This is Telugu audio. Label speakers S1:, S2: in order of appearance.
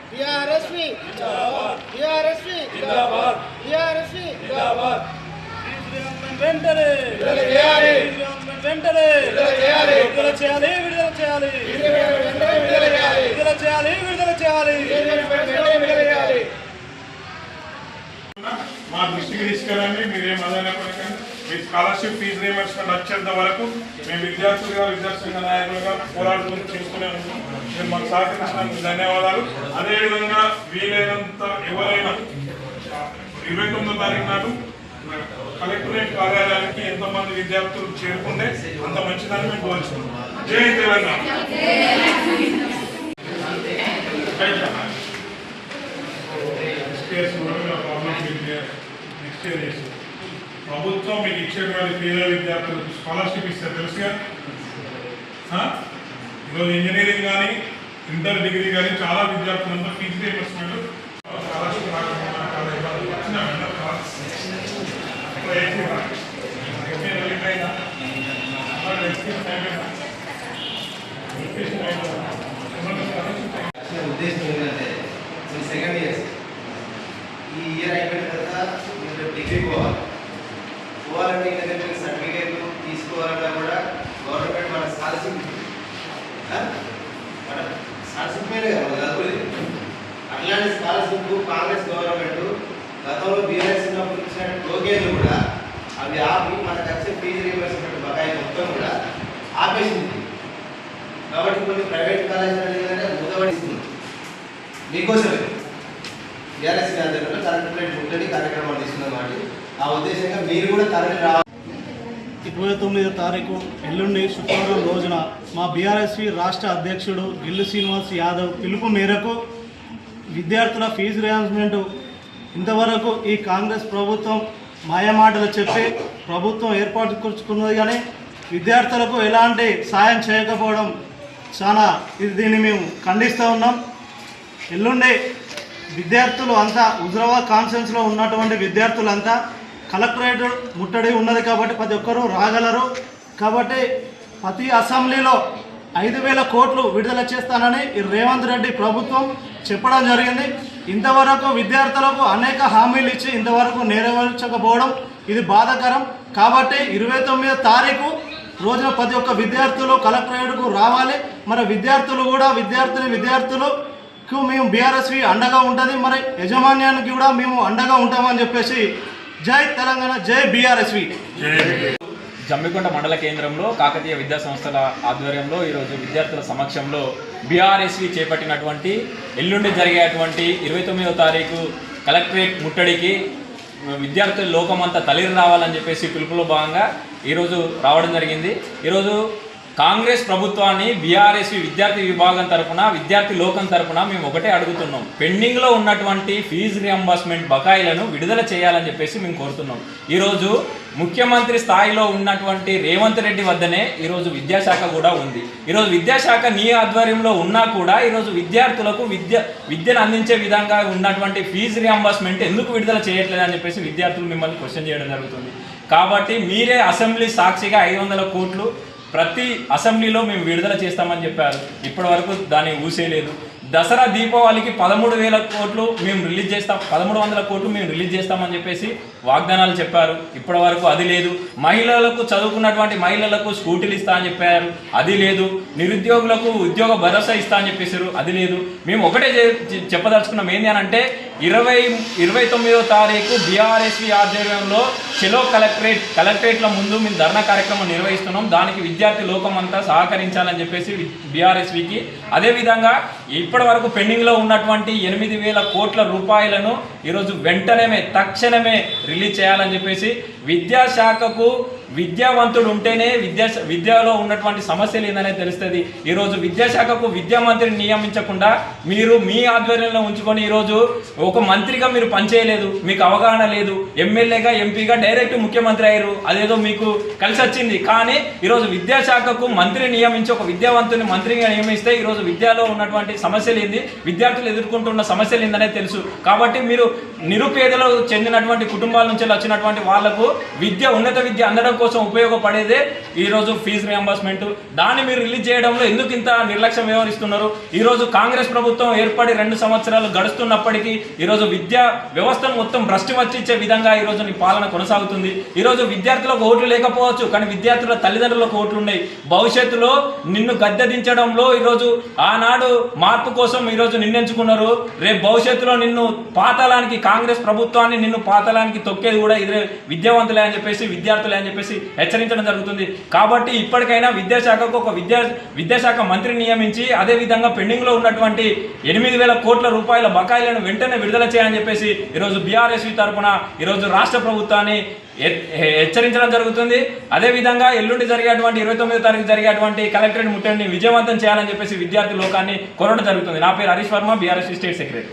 S1: बीआरएसवी जिंदाबाद बीआरएसवी जिंदाबाद बीआरएसवी जिंदाबाद వెంటనే విడుదల చేయాలి వెంటనే విడుదల చేయాలి విడుదల చేయాలి విడుదల చేయాలి విడుదల చేయాలి విడుదల చేయాలి విడుదల చేయాలి విడుదల చేయాలి
S2: మా దృష్టికి తీసుకెళ్ళండి. మీరేం అదైనా మీ స్కాలర్షిప్ ఫీజు రీయింబర్స్మెంట్ వచ్చేంత వరకు మేము విద్యార్థులుగా విద్యార్థుల నాయకులుగా పోరాటం చేస్తూనే ఉన్నాం. మీరు మాకు సహకరించినందుకు ధన్యవాదాలు. అదేవిధంగా వీలైనంత ఎవరైనా 29వ తారీఖు నాడు కలెక్టరేట్ కార్యాలయానికి ఎంతమంది విద్యార్థులు చేరుకుంటే అంత మంచిదని మేము కోరుచున్నాం. జై తెలంగాణ. ప్రభుత్వం మీకు ఇచ్చేటువంటి పేద విద్యార్థులకు స్కాలర్షిప్ ఇస్తారు తెలుసుగా. ఈరోజు ఇంజనీరింగ్ కానీ ఇంటర్ డిగ్రీ కానీ చాలా విద్యార్థులంతా ఫీజు రీయింబర్స్మెంట్ స్కాలర్షిప్
S3: ఉద్దేశం ఏంటంటే సెకండ్ ఇయర్స్ ఈ ఇయర్ అయిపోయిన తర్వాత మీరు డిగ్రీ పోవాలంటే ఏంటంటే మీకు సర్టిఫికేట్లు తీసుకోవాలన్నా కూడా గవర్నమెంట్ మన స్కాలర్షిప్ మన స్కాలర్షిప్ మీద మన చదువులేదు. అట్లాంటి స్కాలర్షిప్ కాంగ్రెస్ గవర్నమెంట్ గతంలో బీఆర్ఎస్ ఉన్నప్పుడు ఇచ్చిన టోకెన్లు కూడా అవి ఆపి మనకు వచ్చే ఫీజు రీయింబర్స్మెంట్ బకాయి మొత్తం కూడా ఆపేసింది. కాబట్టి కొన్ని ప్రైవేట్ కాలేజీలు ఏంటంటే మూతపడిస్తుంది. మీకోసమే బీఆర్ఎస్ ఆధ్వర్యంలో కలెక్టరేట్ ముట్టడి కార్యక్రమాలు తీసుకున్నాం కాబట్టి ఆ ఉద్దేశంగా మీరు కూడా తరలి రావాలి.
S4: 29వ తారీఖు ఎల్లుండి శుక్రవారం రోజున మా బీఆర్ఎస్వి రాష్ట్ర అధ్యక్షుడు గిల్లు శ్రీనివాస్ యాదవ్ పిలుపు మేరకు విద్యార్థుల ఫీజు రియంబర్స్మెంట్ ఇంతవరకు ఈ కాంగ్రెస్ ప్రభుత్వం మాయమాటలు చెప్పి ప్రభుత్వం ఏర్పాటుకున్నది కానీ విద్యార్థులకు ఎలాంటి సాయం చేయకపోవడం చాలా దీన్ని మేము ఖండిస్తూ ఉన్నాం. ఎల్లుండి విద్యార్థులు అంతా హుజురాబాద్ కాన్ఫరెన్స్లో ఉన్నటువంటి విద్యార్థులంతా కలెక్టరేట్ ముట్టడి ఉన్నది కాబట్టి ప్రతి ఒక్కరూ రాగలరు. కాబట్టి ప్రతి అసెంబ్లీలో 5,000 కోట్లు విడుదల చేస్తానని రేవంత్ రెడ్డి ప్రభుత్వం చెప్పడం జరిగింది. ఇంతవరకు విద్యార్థులకు అనేక హామీలు ఇచ్చి ఇంతవరకు నెరవేర్చకపోవడం ఇది బాధాకరం. కాబట్టి 29వ తారీఖు రోజున ప్రతి ఒక్క విద్యార్థులు కలెక్టరేట్కు రావాలి. మరి విద్యార్థులు కూడా విద్యార్థులకు మేము బీఆర్ఎస్వి అండగా ఉంటుంది, మరి యజమాన్యానికి కూడా మేము అండగా ఉంటామని చెప్పేసి జై తెలంగాణ, జై బీఆర్ఎస్వి.
S5: జమ్మికుంట మండల కేంద్రంలో కాకతీయ విద్యా సంస్థల ఆధ్వర్యంలో ఈరోజు విద్యార్థుల సమక్షంలో బీఆర్ఎస్వి చేపట్టినటువంటి ఎల్లుండి జరిగేటువంటి 29వ తారీఖు కలెక్టరేట్ ముట్టడికి విద్యార్థుల లోకమంతా తలిరి రావాలని చెప్పేసి పిలుపులో భాగంగా ఈరోజు రావడం జరిగింది. ఈరోజు కాంగ్రెస్ ప్రభుత్వాన్ని బీఆర్ఎస్వి విద్యార్థి విభాగం తరఫున విద్యార్థి లోకం తరఫున మేము ఒకటే అడుగుతున్నాం. పెండింగ్లో ఉన్నటువంటి ఫీజు రియంబర్స్మెంట్ బకాయిలను విడుదల చేయాలని చెప్పేసి మేము కోరుతున్నాం. ఈరోజు ముఖ్యమంత్రి స్థాయిలో ఉన్నటువంటి రేవంత్ రెడ్డి వద్దనే ఈరోజు విద్యాశాఖ కూడా ఉంది. ఈరోజు విద్యాశాఖ నీ ఆధ్వర్యంలో ఉన్నా కూడా ఈరోజు విద్యార్థులకు విద్యను అందించే విధంగా ఉన్నటువంటి ఫీజు రియంబర్స్మెంట్ ఎందుకు విడుదల చేయట్లేదని చెప్పేసి విద్యార్థులు మిమ్మల్ని క్వశ్చన్ చేయడం జరుగుతుంది. కాబట్టి మీరే అసెంబ్లీ సాక్షిగా 500 కోట్లు ప్రతి అసెంబ్లీలో మేము విడుదల చేస్తామని చెప్పారు. ఇప్పటి వరకు దాన్ని ఊసేయలేదు. దసరా దీపావళికి 13,000 కోట్లు మేము రిలీజ్ చేస్తాం, 1,300 కోట్లు మేము రిలీజ్ చేస్తామని చెప్పేసి వాగ్దానాలు చెప్పారు. ఇప్పటి వరకు అది లేదు. మహిళలకు చదువుకున్నటువంటి మహిళలకు స్కూటీలు ఇస్తా అని చెప్పారు, అది లేదు. నిరుద్యోగులకు ఉద్యోగ భరోసా ఇస్తా అని చెప్పేశారు, అది లేదు. మేము ఒకటే చెప్పదలుచుకున్నాం ఏంటి అని అంటే 29వ తారీఖు బీఆర్ఎస్వి ఆధ్వర్యంలో చెలో కలెక్టరేట్ల ముందు మేము ధర్నా కార్యక్రమం నిర్వహిస్తున్నాం. దానికి విద్యార్థి లోకం అంతా సహకరించాలని చెప్పేసి బీఆర్ఎస్వికి. అదేవిధంగా ఇప్పటి వరకు పెండింగ్లో ఉన్నటువంటి 8,000 కోట్ల రూపాయలను ఈరోజు వెంటనే తక్షణమే రిలీజ్ చేయాలని చెప్పేసి విద్యాశాఖకు విద్యావంతుడు ఉంటేనే విద్యలో ఉన్నటువంటి సమస్యలు ఏందనేది తెలుస్తుంది. ఈరోజు విద్యాశాఖకు విద్యామంత్రిని నియమించకుండా మీరు మీ ఆధ్వర్యంలో ఉంచుకొని ఈరోజు ఒక మంత్రిగా మీరు పనిచేయలేదు, మీకు అవగాహన లేదు. ఎమ్మెల్యేగా ఎంపీగా డైరెక్ట్ ముఖ్యమంత్రి అయ్యారు, అదేదో మీకు కలిసి వచ్చింది. కానీ ఈరోజు విద్యాశాఖకు మంత్రిని నియమించి ఒక విద్యావంతుని మంత్రిగా నియమిస్తే ఈరోజు విద్యలో ఉన్నటువంటి సమస్యలు ఏంది, విద్యార్థులు ఎదుర్కొంటున్న సమస్యలు ఏందనేది తెలుసు. కాబట్టి మీరు నిరుపేదలో చెందినటువంటి కుటుంబాల నుంచి వచ్చినటువంటి వాళ్లకు ఉన్నత విద్య అందడం కోసం ఉపయోగపడేదే ఈరోజు ఫీజు రియంబర్స్మెంట్. దాన్ని మీరు రిలీజ్ చేయడంలో ఎందుకు ఇంత నిర్లక్ష్యం వ్యవహరిస్తున్నారు? ఈరోజు కాంగ్రెస్ ప్రభుత్వం ఏర్పడి 2 సంవత్సరాలు గడుస్తున్నప్పటికీ ఈరోజు విద్యా వ్యవస్థను మొత్తం భ్రష్టు వచ్చించే విధంగా ఈరోజు నీ పాలన కొనసాగుతుంది. ఈరోజు విద్యార్థులకు ఓట్లు లేకపోవచ్చు, కానీ విద్యార్థుల తల్లిదండ్రులకు ఓట్లు ఉన్నాయి. భవిష్యత్తులో నిన్ను గద్దె దించడంలో ఈరోజు ఆనాడు మార్పు కోసం ఈరోజు నిన్నెంచుకున్నారు. రేపు భవిష్యత్తులో నిన్ను పాతాళానికి, కాంగ్రెస్ ప్రభుత్వాన్ని నిన్ను పాతాళానికి తొక్కేది కూడా ఇదే విద్యావంతులే అని చెప్పేసి, విద్యార్థులే అని చెప్పేసి హెచ్చరించడం జరుగుతుంది. కాబట్టి ఇప్పటికైనా విద్యాశాఖకు ఒక విద్యాశాఖ మంత్రి నియమించి అదేవిధంగా పెండింగ్లో ఉన్నటువంటి 8,000 కోట్ల రూపాయల బకాయిలను వెంటనే విడుదల చేయాలని చెప్పేసి ఈరోజు బీఆర్ఎస్వి తరఫున ఈరోజు రాష్ట్ర ప్రభుత్వాన్ని హెచ్చరించడం జరుగుతుంది. అదేవిధంగా ఎల్లుండి జరిగేటువంటి 29వ తారీఖు జరిగేటువంటి కలెక్టరేట్ ముట్టడిని విజయవంతం చేయాలని చెప్పేసి విద్యార్థి లోకాన్ని కోరడం జరుగుతుంది. నా పేరు Harish Varma, BRSV state secretary.